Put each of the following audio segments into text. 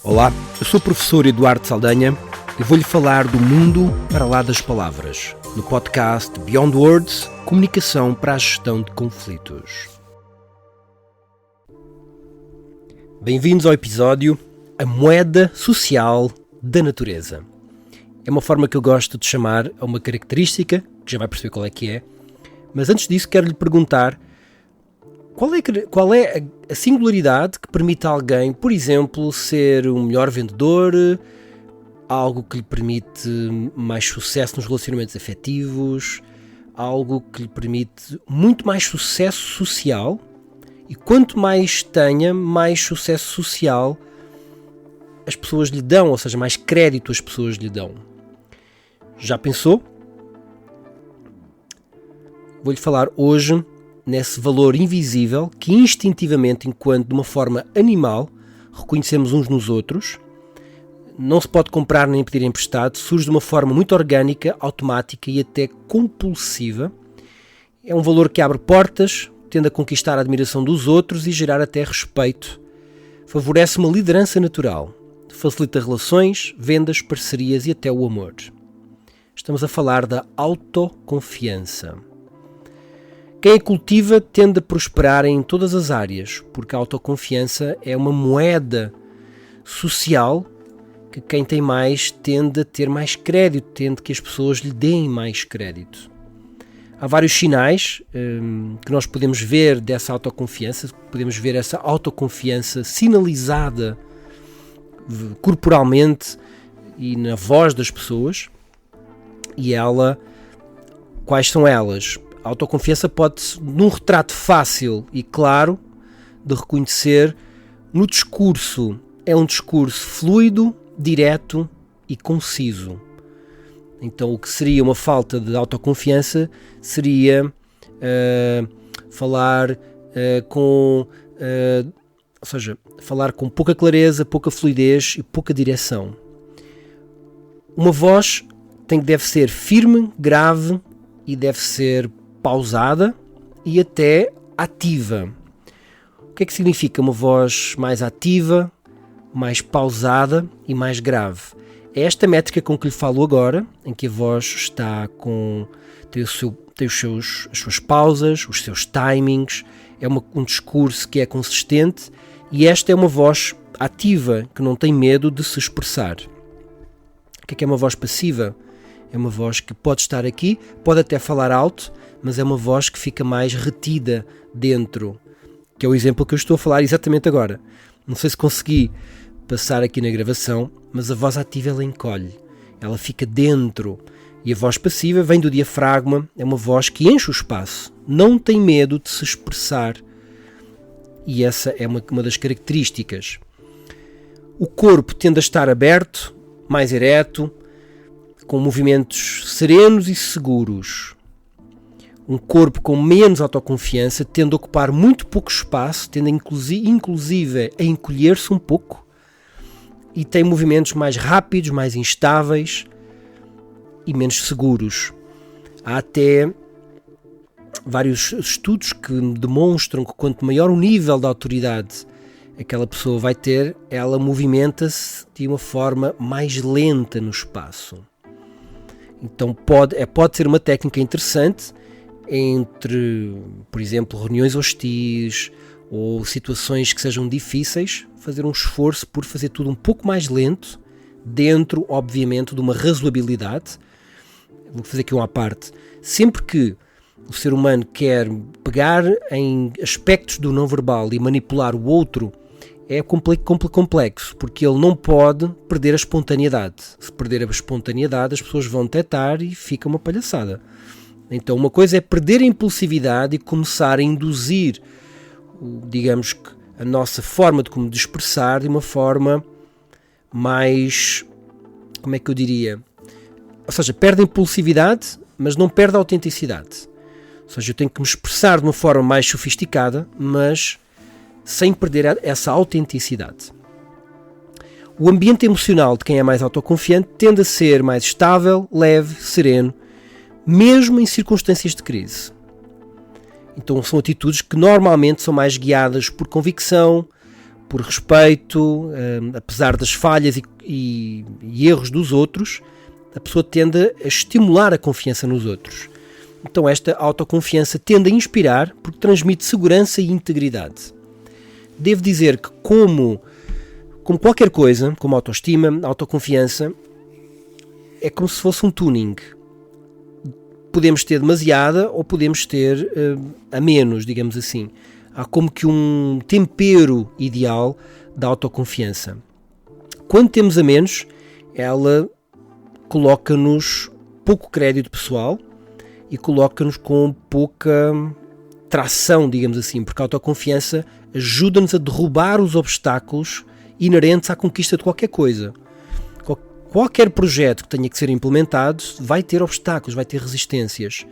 Olá, eu sou o professor Eduardo Saldanha e vou-lhe falar do mundo para lá das palavras, no podcast Beyond Words, Comunicação para a Gestão de Conflitos. Bem-vindos ao episódio A Moeda Social da Natureza. É uma forma que eu gosto de chamar a uma característica, que já vai perceber qual é que é, mas antes disso quero-lhe perguntar qual é a singularidade que permite a alguém, por exemplo, ser um melhor vendedor, algo que lhe permite mais sucesso nos relacionamentos afetivos, algo que lhe permite muito mais sucesso social, e quanto mais tenha, mais sucesso social as pessoas lhe dão, ou seja, mais crédito as pessoas lhe dão. Já pensou? Vou-lhe falar hoje nesse valor invisível que instintivamente, enquanto de uma forma animal, reconhecemos uns nos outros, não se pode comprar nem pedir emprestado, surge de uma forma muito orgânica, automática e até compulsiva. É um valor que abre portas, tende a conquistar a admiração dos outros e gerar até respeito. Favorece uma liderança natural, facilita relações, vendas, parcerias e até o amor. Estamos a falar da autoconfiança. Quem a cultiva tende a prosperar em todas as áreas, porque a autoconfiança é uma moeda social que quem tem mais tende a ter mais crédito, tende que as pessoas lhe deem mais crédito. Há vários sinais que nós podemos ver dessa autoconfiança, podemos ver essa autoconfiança sinalizada corporalmente e na voz das pessoas. E quais são elas? A autoconfiança pode-se, num retrato fácil e claro de reconhecer, no discurso. É um discurso fluido, direto e conciso. Então, o que seria uma falta de autoconfiança seria falar com pouca clareza, pouca fluidez e pouca direção. Uma voz deve ser firme, grave e deve ser pausada e até ativa. O que é que significa uma voz mais ativa, mais pausada e mais grave? É esta métrica com que lhe falo agora, em que a voz tem as suas pausas, os seus timings, é um discurso que é consistente, e esta é uma voz ativa, que não tem medo de se expressar. O que é uma voz passiva? É uma voz que pode estar aqui, pode até falar alto, mas é uma voz que fica mais retida dentro, que é o exemplo que eu estou a falar exatamente agora. Não sei se consegui passar aqui na gravação, mas a voz ativa ela encolhe, ela fica dentro. E a voz passiva vem do diafragma, é uma voz que enche o espaço, não tem medo de se expressar. E essa é uma das características. O corpo tende a estar aberto, mais ereto, com movimentos serenos e seguros. Um corpo com menos autoconfiança tende a ocupar muito pouco espaço, tende inclusive a encolher-se um pouco e tem movimentos mais rápidos, mais instáveis e menos seguros. Há até vários estudos que demonstram que quanto maior o nível de autoridade aquela pessoa vai ter, ela movimenta-se de uma forma mais lenta no espaço. Então pode ser uma técnica interessante entre, por exemplo, reuniões hostis ou situações que sejam difíceis, fazer um esforço por fazer tudo um pouco mais lento, dentro, obviamente, de uma razoabilidade. Vou fazer aqui uma à parte. Sempre que o ser humano quer pegar em aspectos do não verbal e manipular o outro, é complexo, porque ele não pode perder a espontaneidade. Se perder a espontaneidade, as pessoas vão detectar e fica uma palhaçada. Então, uma coisa é perder a impulsividade e começar a induzir, digamos que, a nossa forma de expressar de uma forma mais, como é que eu diria? Ou seja, perde a impulsividade, mas não perde a autenticidade. Ou seja, eu tenho que me expressar de uma forma mais sofisticada, mas sem perder essa autenticidade. O ambiente emocional de quem é mais autoconfiante tende a ser mais estável, leve, sereno, mesmo em circunstâncias de crise. Então são atitudes que normalmente são mais guiadas por convicção, por respeito, apesar das falhas e erros dos outros, a pessoa tende a estimular a confiança nos outros. Então esta autoconfiança tende a inspirar porque transmite segurança e integridade. Devo dizer que como qualquer coisa, como autoestima, autoconfiança, é como se fosse um tuning. Podemos ter demasiada ou podemos ter a menos, digamos assim. Há como que um tempero ideal da autoconfiança. Quando temos a menos, ela coloca-nos pouco crédito pessoal e coloca-nos com pouca tração, digamos assim, porque a autoconfiança ajuda-nos a derrubar os obstáculos inerentes à conquista de qualquer coisa. Qualquer projeto que tenha que ser implementado vai ter obstáculos, vai ter resistências.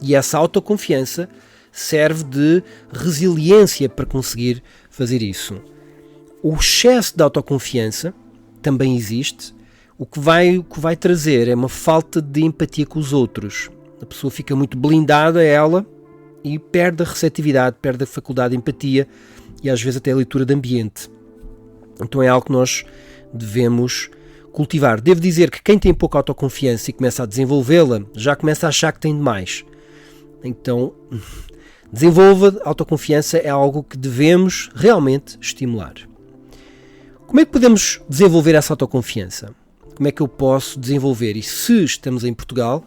E essa autoconfiança serve de resiliência para conseguir fazer isso. O excesso de autoconfiança também existe. O que vai trazer é uma falta de empatia com os outros. A pessoa fica muito blindada a ela e perde a receptividade, perde a faculdade de empatia e às vezes até a leitura de ambiente. Então é algo que nós devemos cultivar. Devo dizer que quem tem pouca autoconfiança e começa a desenvolvê-la, já começa a achar que tem demais. Então, desenvolva autoconfiança, é algo que devemos realmente estimular. Como é que podemos desenvolver essa autoconfiança? Como é que eu posso desenvolver? E se estamos em Portugal,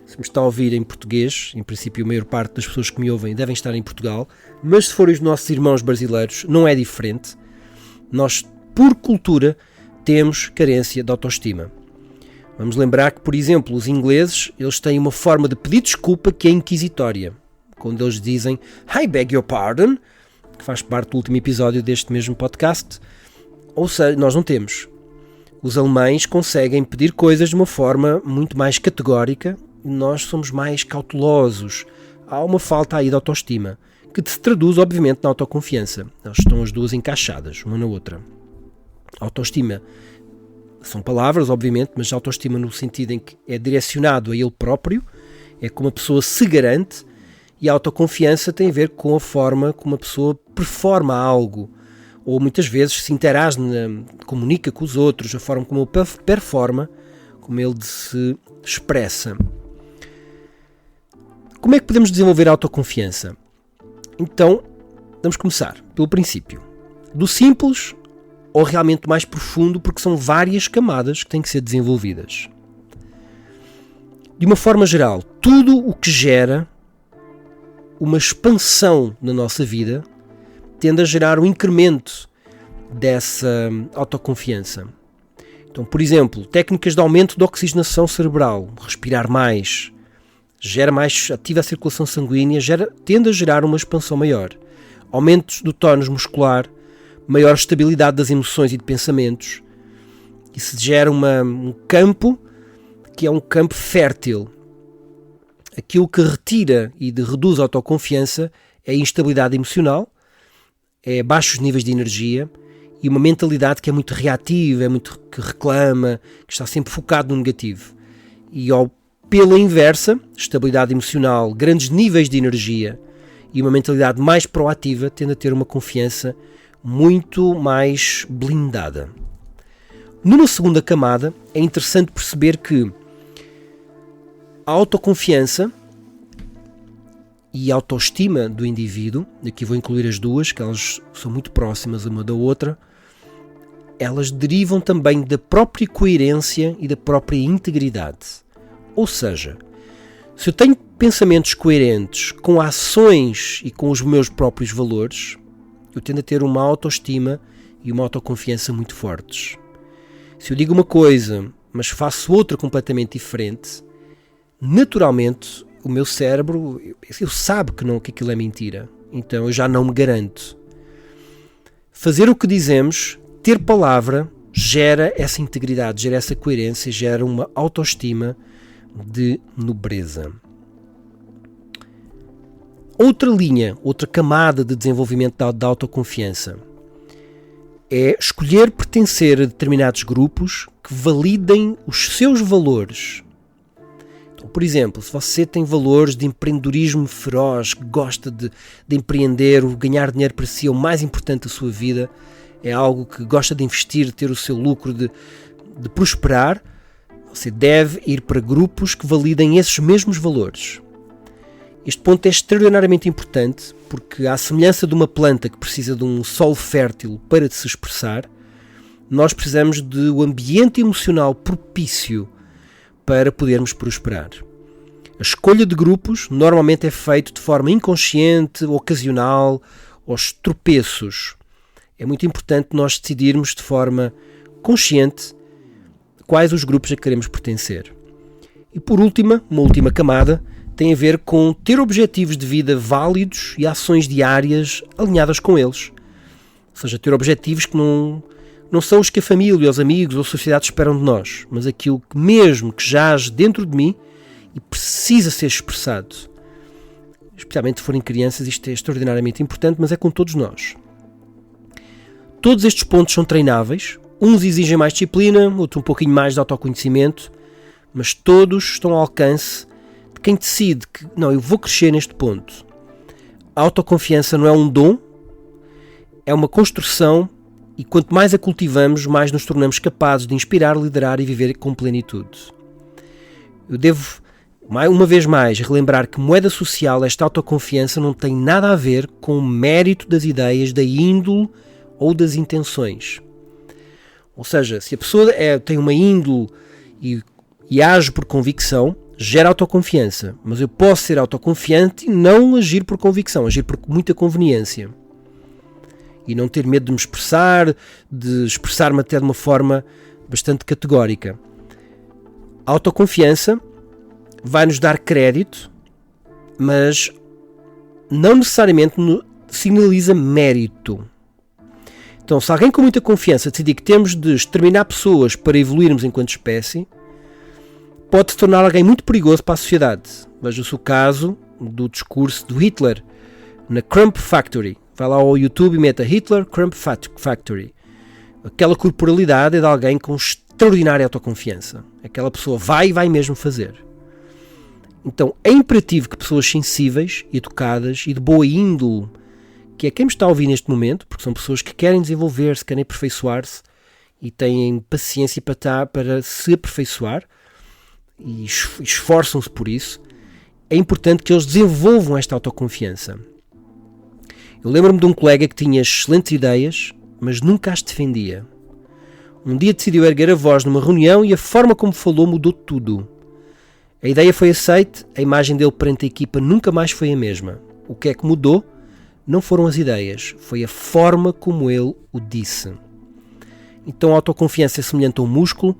se me está a ouvir em português, em princípio a maior parte das pessoas que me ouvem devem estar em Portugal, mas se forem os nossos irmãos brasileiros, não é diferente. Nós, por cultura, temos carência de autoestima. Vamos lembrar que, por exemplo, os ingleses, eles têm uma forma de pedir desculpa que é inquisitória. Quando eles dizem I beg your pardon, que faz parte do último episódio deste mesmo podcast, ou seja, nós não temos. Os alemães conseguem pedir coisas de uma forma muito mais categórica e nós somos mais cautelosos. Há uma falta aí de autoestima, que se traduz, obviamente, na autoconfiança. Elas estão as duas encaixadas, uma na outra. Autoestima são palavras, obviamente, mas autoestima no sentido em que é direcionado a ele próprio, é como a pessoa se garante, e a autoconfiança tem a ver com a forma como a pessoa performa algo, ou muitas vezes se interage, comunica com os outros, a forma como ele performa, como ele se expressa. Como é que podemos desenvolver a autoconfiança? Então, vamos começar pelo princípio. Do simples ou realmente mais profundo, porque são várias camadas que têm que ser desenvolvidas. De uma forma geral, tudo o que gera uma expansão na nossa vida tende a gerar um incremento dessa autoconfiança. Então, por exemplo, técnicas de aumento da oxigenação cerebral, respirar mais, gera mais, ativa a circulação sanguínea, tende a gerar uma expansão maior. Aumentos do tónus muscular, maior estabilidade das emoções e de pensamentos. Isso gera um campo que é um campo fértil. Aquilo que retira e reduz a autoconfiança é a instabilidade emocional, é baixos níveis de energia e uma mentalidade que é muito reativa, que reclama, que está sempre focado no negativo. E pela inversa, estabilidade emocional, grandes níveis de energia e uma mentalidade mais proativa tende a ter uma confiança muito mais blindada. Numa segunda camada, é interessante perceber que a autoconfiança e a autoestima do indivíduo, aqui vou incluir as duas, que elas são muito próximas uma da outra, elas derivam também da própria coerência e da própria integridade. Ou seja, se eu tenho pensamentos coerentes com ações e com os meus próprios valores, eu tendo a ter uma autoestima e uma autoconfiança muito fortes. Se eu digo uma coisa, mas faço outra completamente diferente, naturalmente o meu cérebro eu sabe que aquilo é mentira. Então eu já não me garanto. Fazer o que dizemos, ter palavra, gera essa integridade, gera essa coerência, gera uma autoestima de nobreza. Outra linha, outra camada de desenvolvimento da autoconfiança é escolher pertencer a determinados grupos que validem os seus valores. Então, por exemplo, se você tem valores de empreendedorismo feroz, que gosta de empreender, o ganhar dinheiro para si é o mais importante da sua vida, é algo que gosta de investir, de ter o seu lucro, de prosperar, você deve ir para grupos que validem esses mesmos valores. Este ponto é extraordinariamente importante porque, à semelhança de uma planta que precisa de um solo fértil para se expressar, nós precisamos de um ambiente emocional propício para podermos prosperar. A escolha de grupos normalmente é feita de forma inconsciente, ocasional, aos tropeços. É muito importante nós decidirmos de forma consciente quais os grupos a que queremos pertencer. E por último, uma última camada, tem a ver com ter objetivos de vida válidos e ações diárias alinhadas com eles. Ou seja, ter objetivos que não são os que a família, os amigos ou a sociedade esperam de nós, mas aquilo que mesmo que jaz dentro de mim e precisa ser expressado. Especialmente se forem crianças, isto é extraordinariamente importante, mas é com todos nós. Todos estes pontos são treináveis, uns exigem mais disciplina, outros um pouquinho mais de autoconhecimento, mas todos estão ao alcance de quem decide que, não, eu vou crescer neste ponto. A autoconfiança não é um dom, é uma construção e quanto mais a cultivamos, mais nos tornamos capazes de inspirar, liderar e viver com plenitude. Eu devo, uma vez mais, relembrar que moeda social, esta autoconfiança não tem nada a ver com o mérito das ideias, da índole ou das intenções. Ou seja, se a pessoa tem uma índole e age por convicção, gera autoconfiança. Mas eu posso ser autoconfiante e não agir por convicção, agir por muita conveniência. E não ter medo de me expressar, de expressar-me até de uma forma bastante categórica. A autoconfiança vai nos dar crédito, mas não necessariamente sinaliza mérito. Então, se alguém com muita confiança decidir que temos de exterminar pessoas para evoluirmos enquanto espécie, pode se tornar alguém muito perigoso para a sociedade. Veja-se o caso do discurso do Hitler na Crump Factory. Vai lá ao YouTube e meta Hitler Crump Factory. Aquela corporalidade é de alguém com extraordinária autoconfiança. Aquela pessoa vai mesmo fazer. Então é imperativo que pessoas sensíveis, educadas e de boa índole, que é quem me está a ouvir neste momento, porque são pessoas que querem desenvolver-se, querem aperfeiçoar-se e têm paciência para se aperfeiçoar e esforçam-se por isso, é importante que eles desenvolvam esta autoconfiança. Eu lembro-me de um colega que tinha excelentes ideias, mas nunca as defendia. Um dia decidiu erguer a voz numa reunião e a forma como falou mudou tudo. A ideia foi aceite, a imagem dele perante a equipa nunca mais foi a mesma. O que é que mudou? Não foram as ideias, foi a forma como ele o disse. Então a autoconfiança é semelhante a um músculo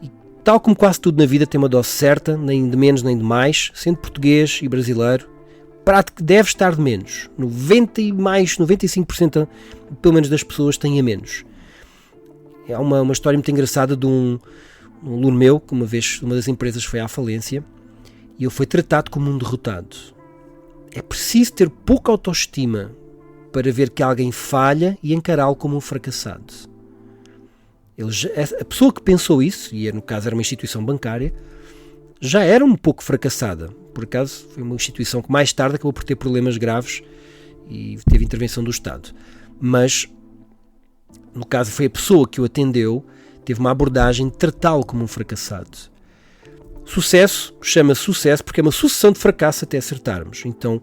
e, tal como quase tudo na vida, tem uma dose certa, nem de menos nem de mais, sendo português e brasileiro. Prático deve estar de menos. 95% pelo menos das pessoas têm a menos. É uma história muito engraçada de um aluno meu, que uma vez uma das empresas foi à falência e ele foi tratado como um derrotado. É preciso ter pouca autoestima para ver que alguém falha e encará-lo como um fracassado. A pessoa que pensou isso, e no caso era uma instituição bancária, já era um pouco fracassada. Por acaso foi uma instituição que mais tarde acabou por ter problemas graves e teve intervenção do Estado. Mas, no caso, foi a pessoa que o atendeu, teve uma abordagem de tratá-lo como um fracassado. Sucesso chama-se sucesso porque é uma sucessão de fracassos até acertarmos. Então,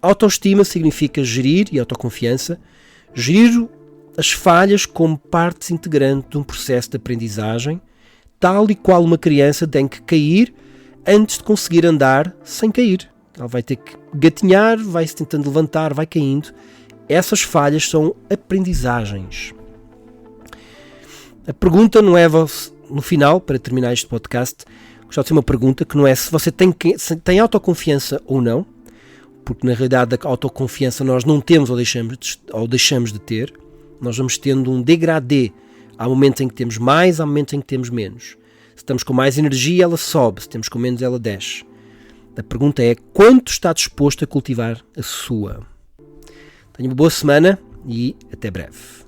autoestima significa gerir, e autoconfiança, gerir as falhas como partes integrantes de um processo de aprendizagem, tal e qual uma criança tem que cair antes de conseguir andar sem cair. Ela vai ter que gatinhar, vai-se tentando levantar, vai caindo. Essas falhas são aprendizagens. A pergunta não é, no final, para terminar este podcast, gostava de ser uma pergunta que não é se você tem autoconfiança ou não, porque na realidade a autoconfiança nós não temos ou deixamos de ter. Nós vamos tendo um degradê. Há momentos em que temos mais, há momentos em que temos menos. Se estamos com mais energia, ela sobe. Se temos com menos, ela desce. A pergunta é: quanto está disposto a cultivar a sua? Tenha uma boa semana e até breve.